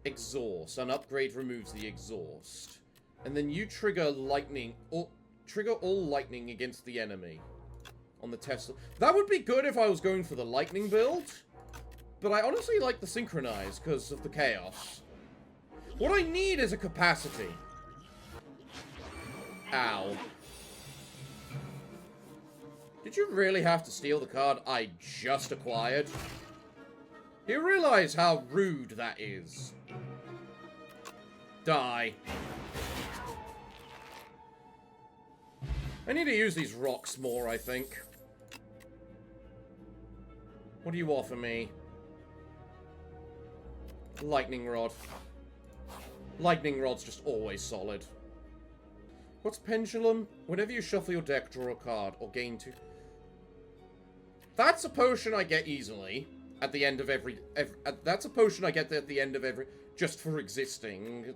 Exhaust, an upgrade removes the exhaust. And then you trigger lightning, or trigger all lightning against the enemy on the Tesla. That would be good if I was going for the lightning build, but I honestly like the synchronize because of the chaos. What I need is a capacity. Ow. Did you really have to steal the card I just acquired? You realize how rude that is. Die. I need to use these rocks more, I think. What do you offer me? Lightning Rod. Lightning Rod's just always solid. What's Pendulum? Whenever you shuffle your deck, draw a card, or gain 2... That's a potion I get easily. At the end of every that's a potion I get at the end of every... Just for existing.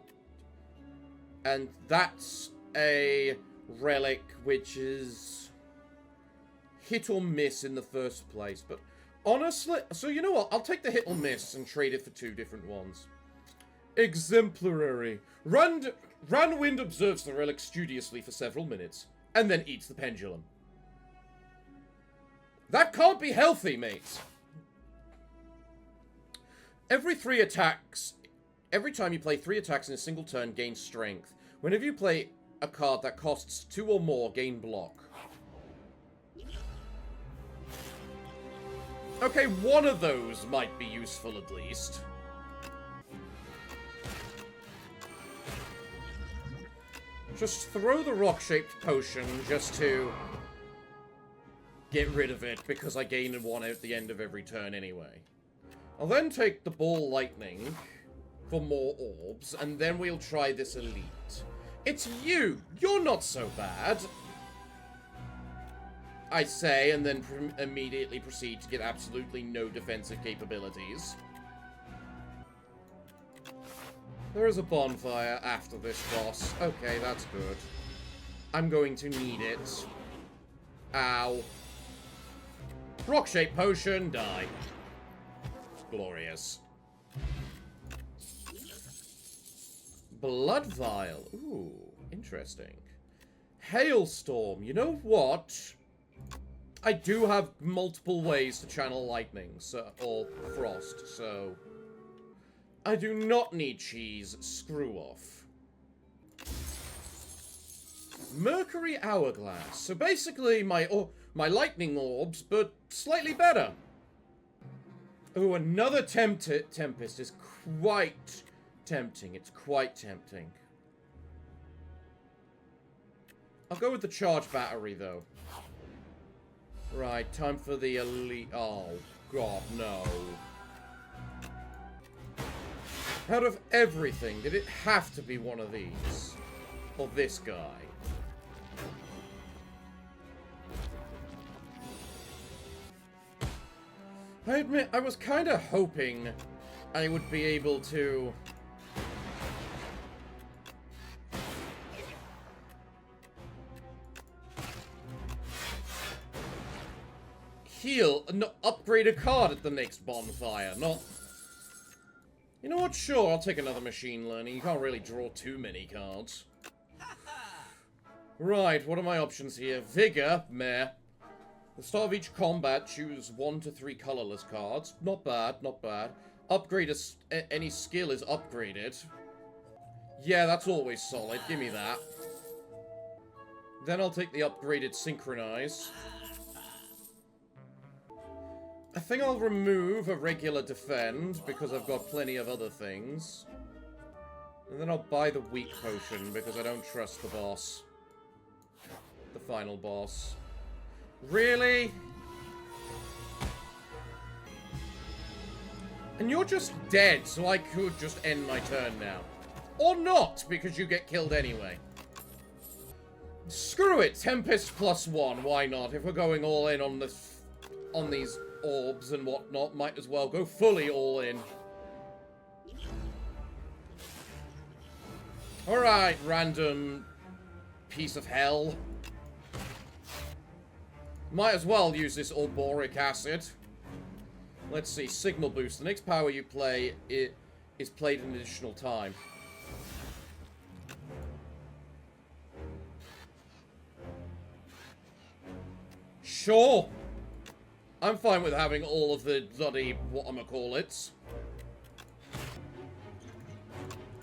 And that's a relic which is hit or miss in the first place. But honestly, so you know what? I'll take the hit or miss and trade it for 2 different ones. Exemplary. Ranwind observes the relic studiously for several minutes, and then eats the pendulum. That can't be healthy, mates! Every time you play 3 attacks in a single turn, gain strength. Whenever you play a card that costs 2 or more, gain block. Okay, one of those might be useful at least. Just throw the rock-shaped potion just to get rid of it, because I gain 1 at the end of every turn anyway. I'll then take the ball lightning for more orbs, and then we'll try this elite. It's you! You're not so bad! I say, and then immediately proceed to get absolutely no defensive capabilities. There is a bonfire after this boss. Okay, that's good. I'm going to need it. Ow. Rock-shaped potion, die. Glorious. Blood vial. Ooh, interesting. Hailstorm. You know what? I do have multiple ways to channel lightning, or frost, so I do not need cheese. Screw off. Mercury Hourglass. So basically my lightning orbs, but slightly better. Ooh, another Tempest is quite tempting. It's quite tempting. I'll go with the charge battery, though. Right, time for the elite. Oh, God, no. Out of everything, did it have to be one of these? Or this guy? I admit, I was kind of hoping I would be able to heal, no, upgrade a card at the next bonfire, not... You know what, sure, I'll take another machine learning. You can't really draw too many cards. Right, what are my options here? Vigor, meh. At the start of each combat, choose 1 to 3 colorless cards. Not bad, not bad. Upgrade any skill is upgraded. Yeah, that's always solid. Give me that. Then I'll take the upgraded Synchronize. I think I'll remove a regular Defend, because I've got plenty of other things. And then I'll buy the Weak Potion, because I don't trust the boss. The final boss. Really? And you're just dead, so I could just end my turn now. Or not, because you get killed anyway. Screw it, Tempest +1, why not? If we're going all in on this, on these orbs and whatnot, might as well go fully all in. Alright, random piece of hell. Might as well use this Orboric Acid. Let's see, Signal Boost. The next power you play is played an additional time. Sure! I'm fine with having all of the bloody whatchamacallits.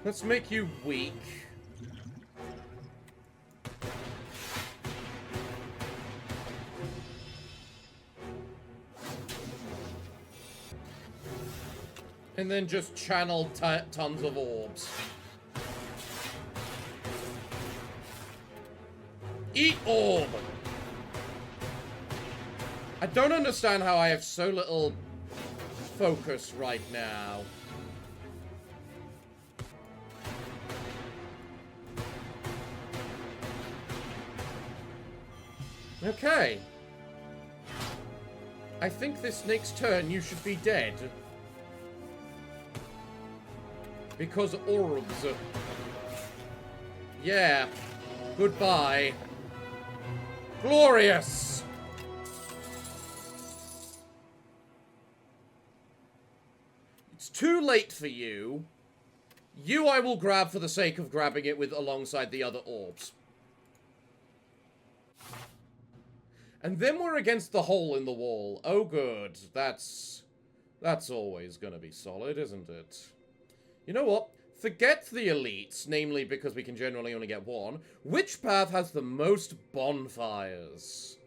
Let's make you weak. And then just channel tons of orbs. Eat orb! I don't understand how I have so little focus right now. Okay. I think this next turn you should be dead. Because orbs. Yeah. Goodbye. Glorious! It's too late for you. You I will grab for the sake of grabbing it with alongside the other orbs. And then we're against the hole in the wall. Oh good. That's always gonna be solid, isn't it? You know what? Forget the elites, namely because we can generally only get one. Which path has the most bonfires?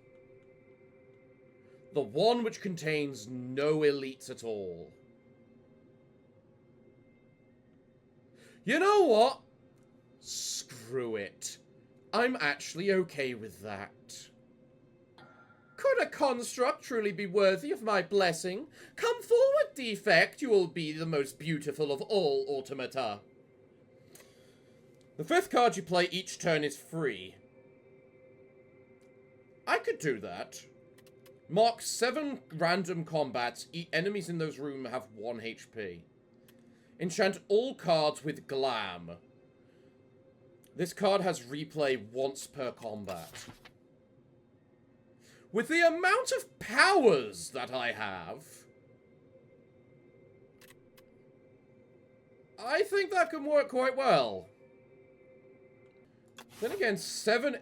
The one which contains no elites at all. You know what? Screw it. I'm actually okay with that. Could a construct truly be worthy of my blessing? Come forward, Defect. You will be the most beautiful of all automata. The 5th card you play each turn is free. I could do that. Mark 7 random combats. Enemies in those rooms have 1 HP. Enchant all cards with Glam. This card has replay once per combat. With the amount of powers that I have, I think that can work quite well. Then again, 7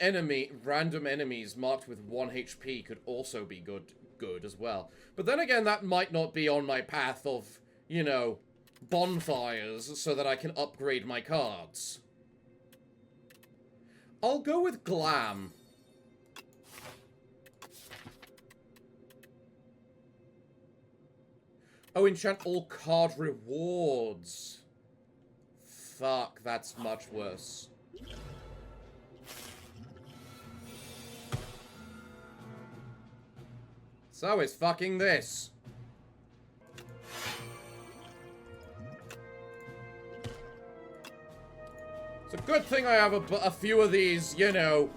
random enemies marked with 1 HP could also be good as well. But then again, that might not be on my path of, you know, bonfires so that I can upgrade my cards. I'll go with Glam. Oh, enchant all card rewards. Fuck, that's much worse. So is fucking this. It's a good thing I have a few of these, you know,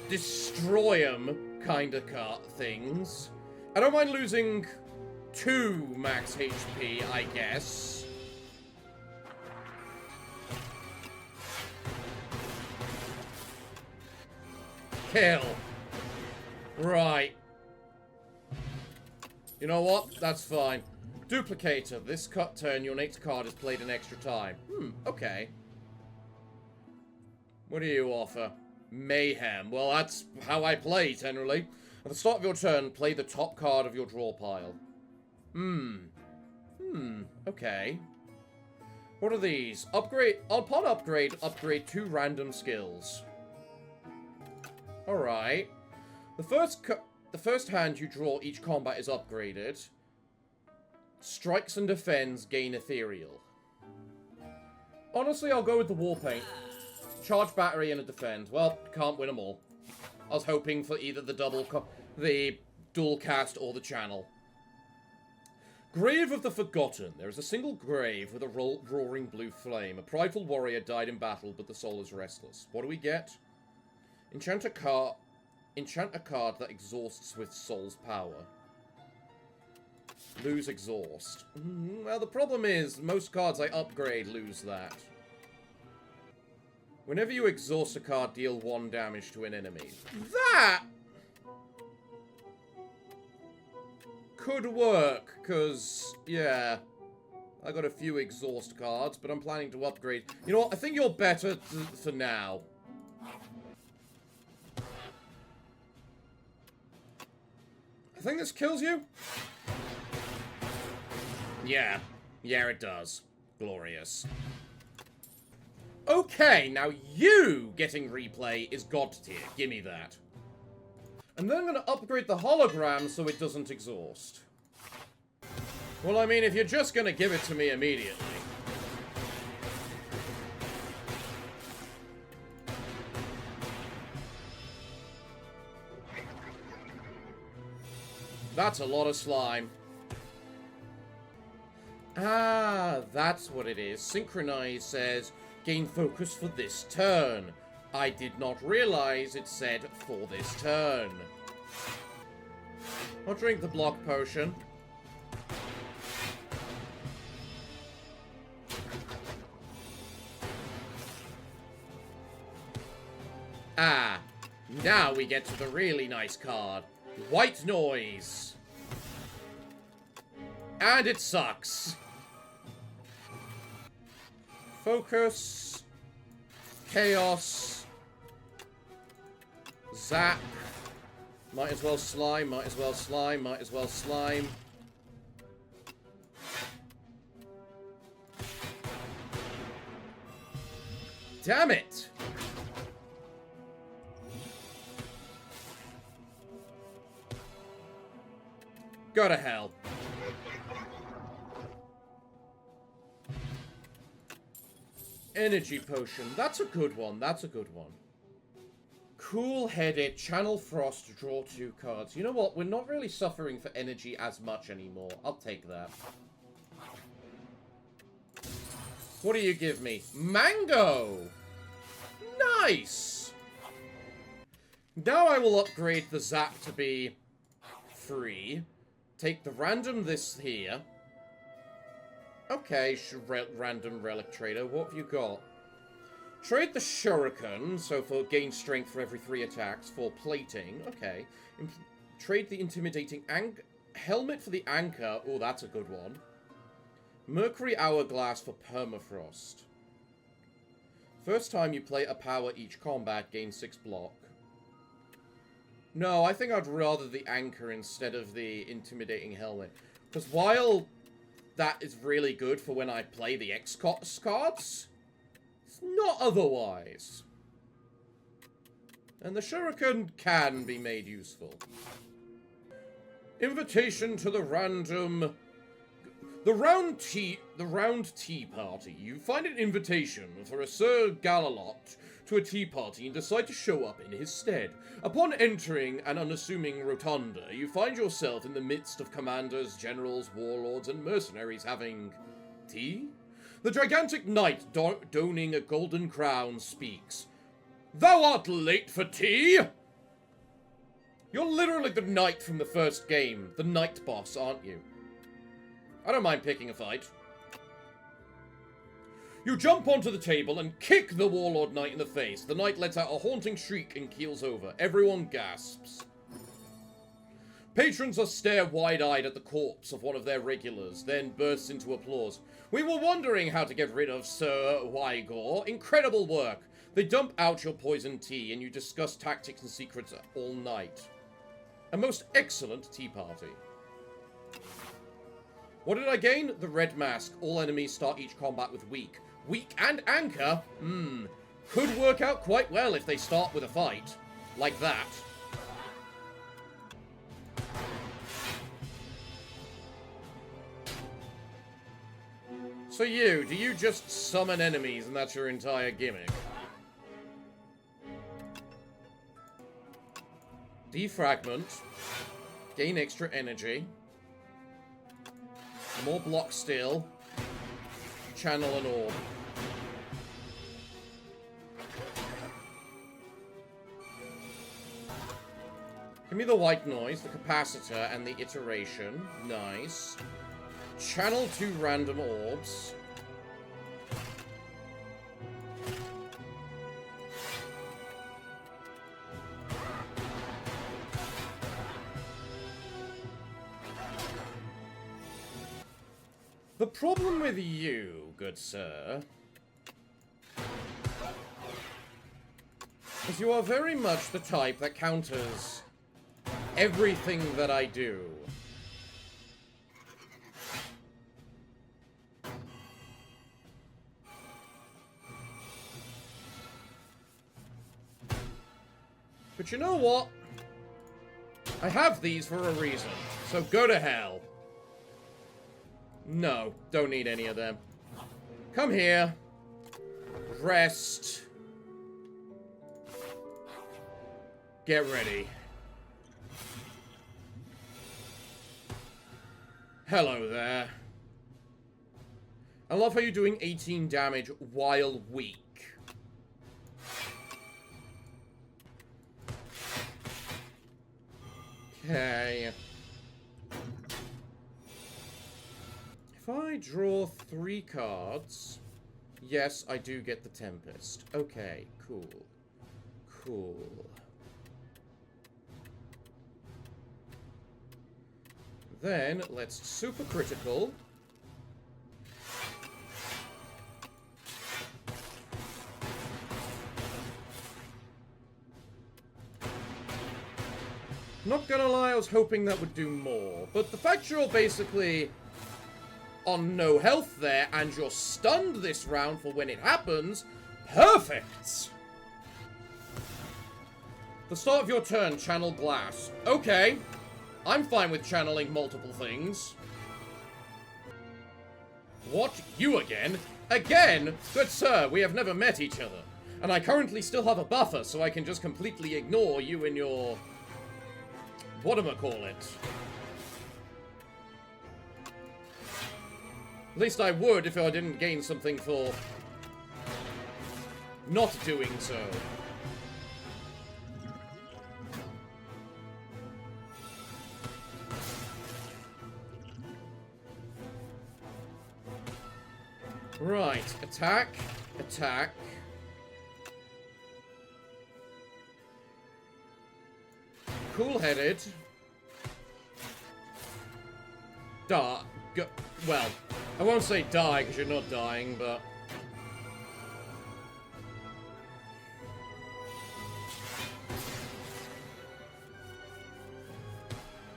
destroy 'em kind of things. I don't mind losing 2 max HP, I guess. Kill. Right. You know what? That's fine. Duplicator. This turn, your next card is played an extra time. Okay. What do you offer? Mayhem. Well, that's how I play, generally. At the start of your turn, play the top card of your draw pile. Okay. What are these? Upgrade. Upon upgrade 2 random skills. Alright. The first hand you draw each combat is upgraded. Strikes and defends gain ethereal. Honestly, I'll go with the war paint. Charge battery and a defend. Well, can't win them all. I was hoping for either the dual cast or the channel. Grave of the Forgotten. There is a single grave with a roaring blue flame. A prideful warrior died in battle, but the soul is restless. What do we get? Enchant a card that exhausts with soul's power. Lose exhaust. Well, the problem is, most cards I upgrade lose that. Whenever you exhaust a card, deal 1 damage to an enemy. That could work, because, yeah, I got a few exhaust cards, but I'm planning to upgrade. You know what? I think you're better for now. I think this kills you. Yeah. Yeah, it does. Glorious. Okay, now you getting replay is god tier. Gimme that. And then I'm going to upgrade the hologram so it doesn't exhaust. Well, I mean, if you're just going to give it to me immediately. That's a lot of slime. Ah, that's what it is. Synchronize says, gain focus for this turn. I did not realize it said for this turn. I'll drink the block potion. Ah, now we get to the really nice card. White Noise. And it sucks. Focus. Chaos. Zap. Might as well slime, might as well slime, might as well slime. Damn it! Go to hell. Energy potion. That's a good one. That's a good one. Cool-headed, Channel Frost, draw 2 cards. You know what? We're not really suffering for energy as much anymore. I'll take that. What do you give me? Mango! Nice! Now I will upgrade the Zap to be free. Take the random this here. Okay, random Relic Trader. What have you got? Trade the Shuriken, so for gain strength for every 3 attacks, for plating. Okay. Trade the Intimidating Helmet for the Anchor. Oh, that's a good one. Mercury Hourglass for Permafrost. First time you play a power each combat, gain 6 block. No, I think I'd rather the Anchor instead of the Intimidating Helmet. Because while that is really good for when I play the X cards, it's not otherwise. And the Shuriken can be made useful. Invitation to the random... The round tea party. You find an invitation for a Sir Galalot to a tea party and decide to show up in his stead. Upon entering an unassuming rotunda, you find yourself in the midst of commanders, generals, warlords, and mercenaries having tea? The gigantic knight donning a golden crown speaks. Thou art late for tea? You're literally the knight from the first game, the knight boss, aren't you? I don't mind picking a fight. You jump onto the table and kick the Warlord Knight in the face. The Knight lets out a haunting shriek and keels over. Everyone gasps. Patrons are stare wide-eyed at the corpse of one of their regulars, then bursts into applause. We were wondering how to get rid of Sir Wygor. Incredible work. They dump out your poison tea and you discuss tactics and secrets all night. A most excellent tea party. What did I gain? The red mask. All enemies start each combat with weak. Weak and anchor? Could work out quite well if they start with a fight. Like that. So do you just summon enemies and that's your entire gimmick? Defragment. Gain extra energy. More block still. Channel an orb. Give me the white noise, the capacitor, and the iteration. Nice. Channel 2 random orbs. The problem with you, good sir, is you are very much the type that counters everything that I do. But you know what? I have these for a reason, so go to hell. No, don't need any of them. Come here. Rest. Get ready. Hello there. I love how you're doing 18 damage while weak. Okay. If I draw 3 cards, yes, I do get the Tempest. Okay, cool. Cool. Then, let's super critical. Not gonna lie, I was hoping that would do more. But the fact you're basically on no health there, and you're stunned this round for when it happens, perfect! The start of your turn, channel glass. Okay. I'm fine with channeling multiple things. What? You again? Again? Good sir, we have never met each other. And I currently still have a buffer, so I can just completely ignore you and your... whatchamacallit. At least I would if I didn't gain something for... not doing so. Right, attack, attack. Cool-headed. Die. Well, I won't say die because you're not dying, but...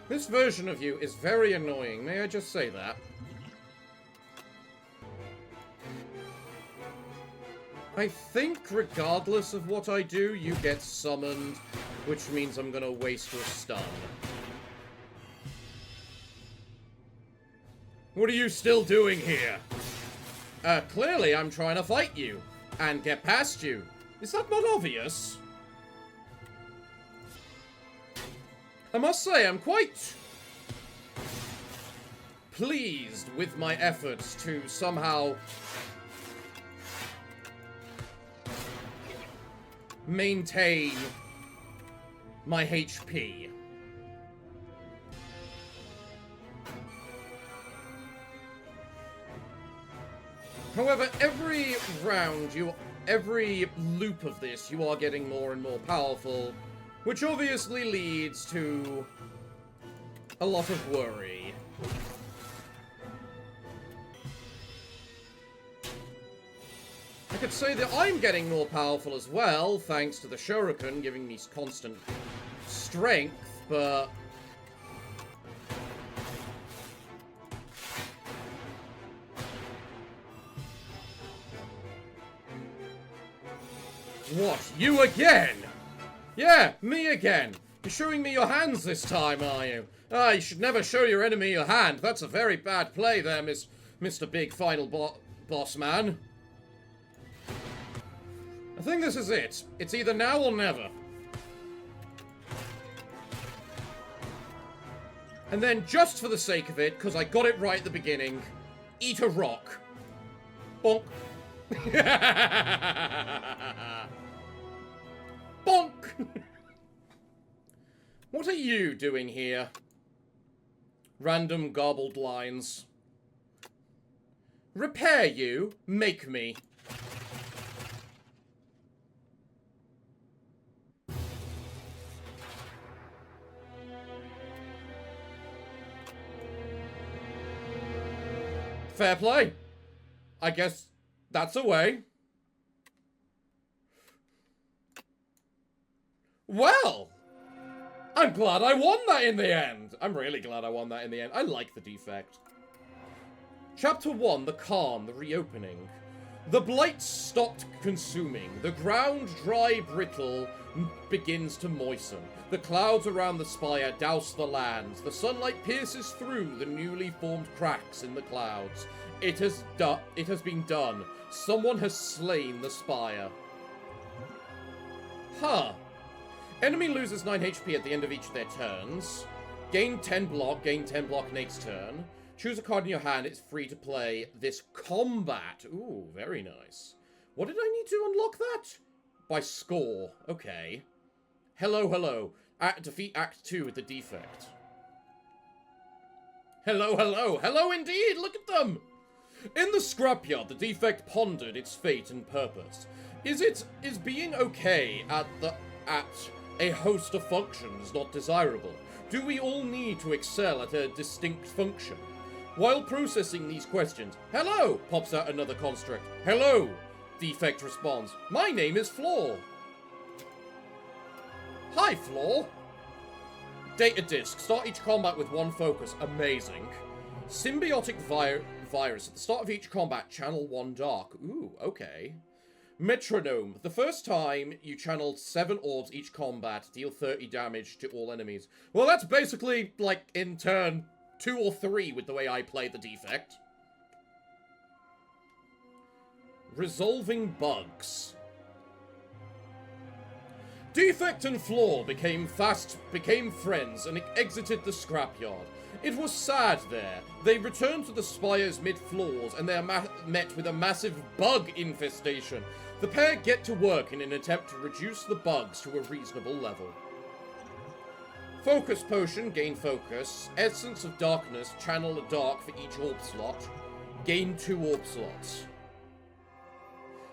this version of you is very annoying, may I just say that? I think, regardless of what I do, you get summoned, which means I'm gonna waste your stun. What are you still doing here? Clearly I'm trying to fight you, and get past you. Is that not obvious? I must say, I'm quite pleased with my efforts to somehow... maintain my HP. However, every round, every loop of this, you are getting more and more powerful, which obviously leads to a lot of worry. I could say that I'm getting more powerful as well, thanks to the Shuriken giving me constant strength, but... what? You again? Yeah, me again. You're showing me your hands this time, are you? Ah, you should never show your enemy your hand. That's a very bad play there, Mr. Big Final Boss Man. I think this is it. It's either now or never. And then, just for the sake of it, because I got it right at the beginning, eat a rock. Bonk. Bonk! What are you doing here? Random garbled lines. Repair you? Make me. Fair play. I guess that's a way. Well, I'm glad I won that in the end. I'm really glad I won that in the end. I like the defect. Chapter 1, the calm, the reopening. The blight stopped consuming. The ground, dry brittle, begins to moisten. The clouds around the spire douse the lands. The sunlight pierces through the newly formed cracks in the clouds. It has been done. Someone has slain the spire. Huh. Enemy loses 9 HP at the end of each of their turns. Gain 10 block next turn. Choose a card in your hand. It's free to play this combat. Ooh, very nice. What did I need to unlock that? By score. Okay. Hello, hello. Defeat Act 2 with the defect. Hello, hello. Hello indeed. Look at them. In the scrapyard, the defect pondered its fate and purpose. Is being okay at the at a host of functions not desirable? Do we all need to excel at a distinct function? While processing these questions, hello, pops out another construct. Hello, Defect responds. My name is Flaw. Hi, Flaw. Data disk. Start each combat with one focus. Amazing. Symbiotic virus. At the start of each combat, channel 1 dark. Ooh, okay. Metronome. The first time you channel 7 orbs each combat, deal 30 damage to all enemies. Well, that's basically, like, in turn 2 or 3 with the way I play the Defect. Resolving bugs. Defect and Flaw became friends and exited the scrapyard. It was sad there. They returned to the Spire's mid-floors and they are met with a massive bug infestation. The pair get to work in an attempt to reduce the bugs to a reasonable level. Focus Potion, gain focus. Essence of Darkness, channel a dark for each orb slot. Gain 2 orb slots.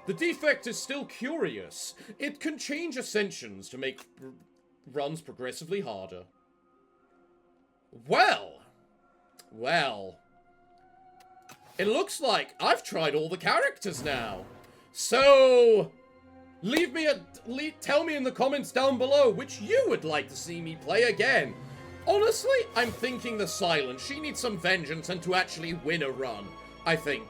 The Defect is still curious. It can change ascensions to make runs progressively harder. Well. It looks like I've tried all the characters now. So, tell me in the comments down below which you would like to see me play again. Honestly, I'm thinking the Silent. She needs some vengeance and to actually win a run, I think.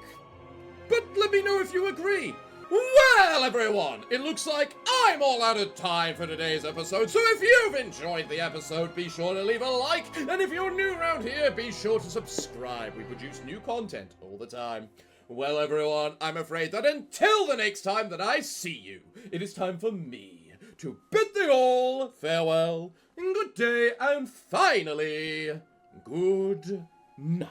But let me know if you agree. Well, everyone, it looks like I'm all out of time for today's episode, so if you've enjoyed the episode, be sure to leave a like, and if you're new around here, be sure to subscribe. We produce new content all the time. Well, everyone, I'm afraid that until the next time that I see you, it is time for me to bid thee all farewell, and good day, and finally, good night.